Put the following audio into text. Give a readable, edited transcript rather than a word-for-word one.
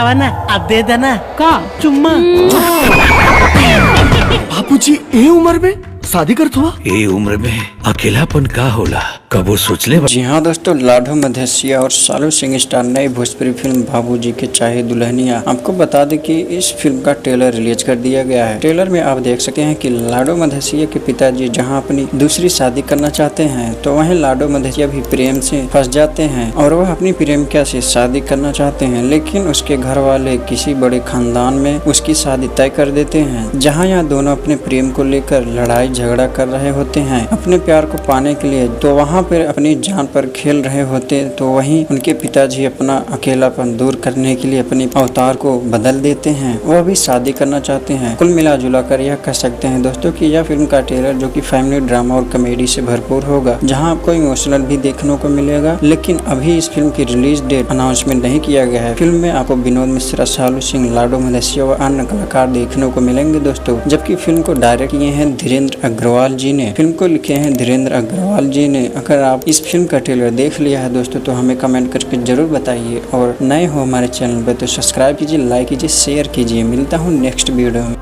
అవన్నా అదేదనా का चुम्मा बापूजी ए उम्र में शादी करत हुआ। ये उम्र में अकेलापन का होला कबो सोचले बा? जी हाँ दोस्तों, लाडो मधेसिया और सालू सिंह स्टार नई भोजपुरी फिल्म बाबूजी के चाहे दुल्हनिया। आपको बता दें कि इस फिल्म का ट्रेलर रिलीज कर दिया गया है। ट्रेलर में आप देख सकते हैं कि लाडो मधेसिया के पिताजी जहां अपनी दूसरी शादी करना चाहते हैं तो वहीं लाडो मधेसिया भी प्रेम से फंस जाते हैं और वह अपनी प्रेमिका से शादी करना चाहते हैं, लेकिन उसके घर वाले किसी बड़े खानदान में उसकी शादी तय कर देते हैं। जहाँ यहाँ दोनों अपने प्रेम को लेकर लड़ाई झगड़ा कर रहे होते हैं अपने प्यार को पाने के लिए, तो वहाँ पर अपनी जान पर खेल रहे होते, तो वहीं उनके पिताजी अपना अकेलापन दूर करने के लिए अपने अवतार को बदल देते हैं। वह भी शादी करना चाहते हैं। कुल मिला जुला कर यह कह सकते हैं दोस्तों कि यह फिल्म का ट्रेलर जो कि फैमिली ड्रामा और कॉमेडी से भरपूर होगा, जहां आपको इमोशनल भी देखने को मिलेगा, लेकिन अभी इस फिल्म की रिलीज डेट अनाउंसमेंट नहीं किया गया है। फिल्म में आपको विनोद मिश्रा, सालू सिंह, लाडो मधेसिया व अन्य कलाकार देखने को मिलेंगे दोस्तों, जबकि फिल्म को डायरेक्ट किए हैं धीरेन्द्र अग्रवाल जी ने। फिल्म को लिखे हैं धीरेन्द्र अग्रवाल जी ने। अगर आप इस फिल्म का ट्रेलर देख लिया है दोस्तों तो हमें कमेंट करके जरूर बताइए, और नए हो हमारे चैनल पर तो सब्सक्राइब कीजिए, लाइक कीजिए, शेयर कीजिए। मिलता हूँ नेक्स्ट वीडियो में।